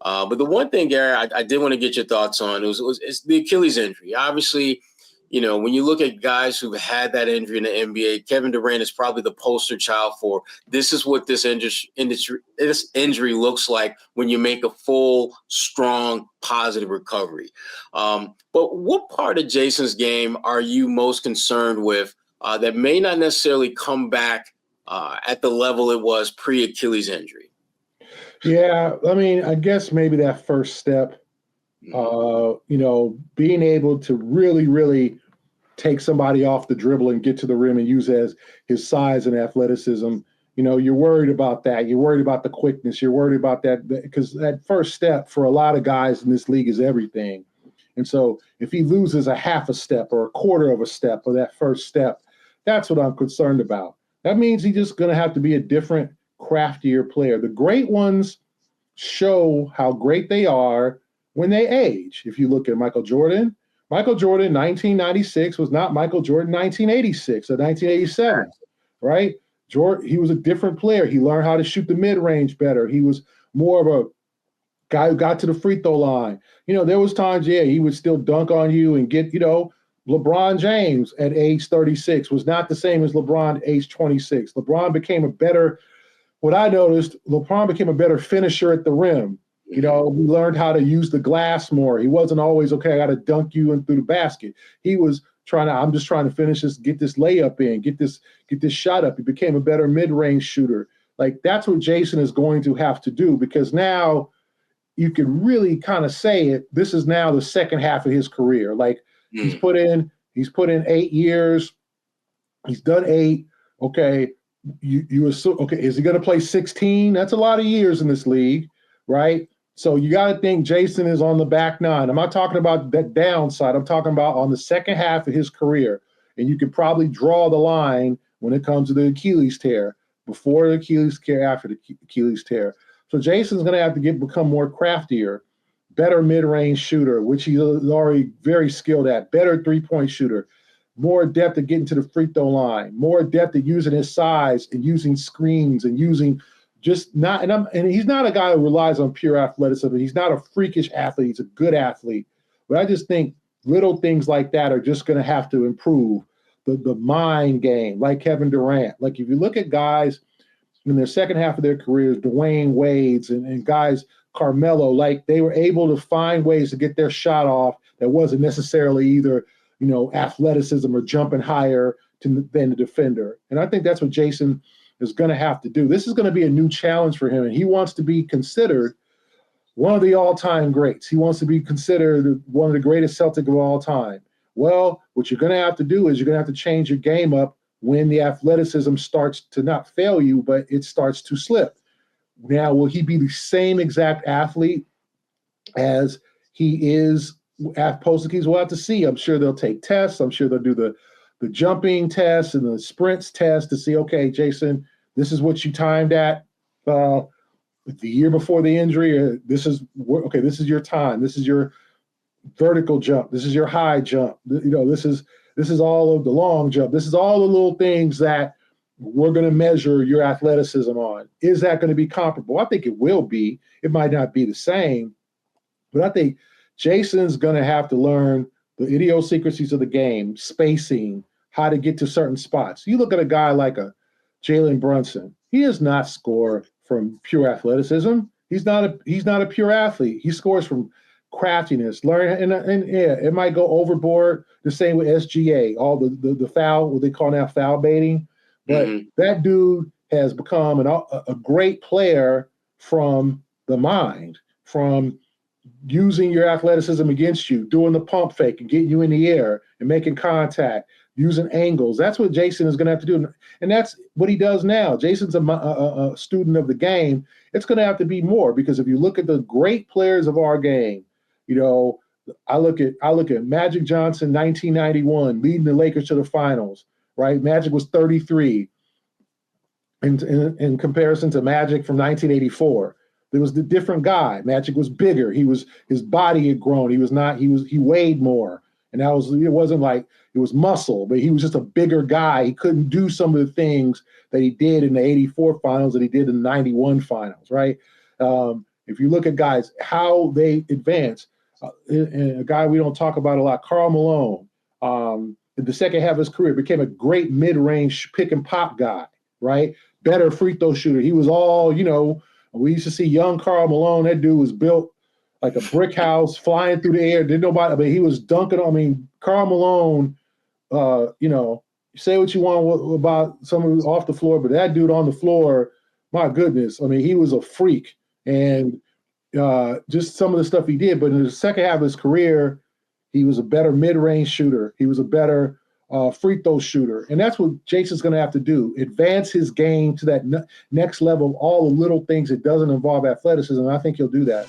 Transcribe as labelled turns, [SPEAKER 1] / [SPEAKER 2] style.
[SPEAKER 1] But the one thing, Gary, I did want to get your thoughts on is the Achilles injury. Obviously, when you look at guys who've had that injury in the NBA, Kevin Durant is probably the poster child for this is what this injury looks like when you make a full, strong, positive recovery. But what part of Jayson's game are you most concerned with that may not necessarily come back at the level it was pre-Achilles injury?
[SPEAKER 2] Yeah, I mean, I guess maybe that first step, being able to really, really take somebody off the dribble and get to the rim and use as his size and athleticism. You're worried about that. You're worried about the quickness. You're worried about that because that first step for a lot of guys in this league is everything. And so if he loses a half a step or a quarter of a step of that first step, that's what I'm concerned about. That means he's just going to have to be a different, craftier player. The great ones show how great they are when they age. If you look at Michael Jordan, 1996 was not Michael Jordan 1986 or 1987, right? He was a different player. He learned how to shoot the mid-range better. He was more of a guy who got to the free throw line. There was times, he would still dunk on you and get, LeBron James at age 36 was not the same as LeBron at age 26. LeBron became a better finisher at the rim. We learned how to use the glass more. He wasn't always, okay, I got to dunk you in through the basket. He was I'm just trying to finish this, get this layup in, get this shot up. He became a better mid-range shooter. Like, that's what Jayson is going to have to do, because now you can really kind of say it. This is now the second half of his career. Like, he's put in 8 years. He's done 8. Okay. You assume, okay, is he going to play 16? That's a lot of years in this league, right? So you got to think Jayson is on the back nine. I'm not talking about that downside. I'm talking about on the second half of his career. And you could probably draw the line when it comes to the Achilles tear, before the Achilles tear, after the Achilles tear. So Jayson's going to have to become more craftier, better mid-range shooter, which he's already very skilled at, better three-point shooter, more adept at getting to the free throw line, more adept at using his size and using screens and using he's not a guy who relies on pure athleticism. He's not a freakish athlete. He's a good athlete. But I just think little things like that are just going to have to improve the mind game, like Kevin Durant. Like, if you look at guys in their second half of their careers, Dwayne Wade's and guys, Carmelo, like, they were able to find ways to get their shot off that wasn't necessarily either, athleticism or jumping higher than the defender. And I think that's what Jayson is going to have to do. This is going to be a new challenge for him, and he wants to be considered one of the all-time greats. He wants to be considered one of the greatest Celtic of all time. Well, what you're going to have to do is you're going to have to change your game up when the athleticism starts to not fail you, but it starts to slip. Now, will he be the same exact athlete as he is at post-Achilles? We'll have to see. I'm sure they'll take tests. I'm sure they'll do the jumping tests and the sprints test to see, okay, Jayson, this is what you timed at the year before the injury. This is your time. This is your vertical jump. This is your high jump. This is all of the long jump. This is all the little things that we're going to measure your athleticism on. Is that going to be comparable? I think it will be. It might not be the same, but I think Jayson's going to have to learn the idiosyncrasies of the game, spacing, how to get to certain spots. You look at a guy like a Jalen Brunson. He does not score from pure athleticism. He's not a pure athlete. He scores from craftiness. It might go overboard. The same with SGA, all the foul, what they call now foul baiting. But that dude has become a great player from the mind, from using your athleticism against you, doing the pump fake and getting you in the air and making contact, using angles. That's what Jayson is going to have to do. And that's what he does now. Jayson's a student of the game. It's going to have to be more, because if you look at the great players of our game, I look at Magic Johnson, 1991, leading the Lakers to the finals, right? Magic was 33 in comparison to Magic from 1984. There was the different guy. Magic was bigger. His body had grown. He weighed more. And it wasn't like it was muscle, but he was just a bigger guy. He couldn't do some of the things that he did in the 84 finals that he did in the 91 finals, right? And If you look at guys, how they advance, and a guy we don't talk about a lot, Karl Malone, in the second half of his career, became a great mid-range pick and pop guy, right? Better free throw shooter. He was all, we used to see young Karl Malone. That dude was built like a brick house, flying through the air. Didn't nobody, I mean, he was dunking. I mean, Karl Malone, say what you want about someone off the floor, but that dude on the floor, my goodness. I mean, he was a freak. And just some of the stuff he did. But in the second half of his career, he was a better mid-range shooter. He was a better free throw shooter. And that's what Jayson's going to have to do, advance his game to that next level of all the little things that doesn't involve athleticism. And I think he'll do that.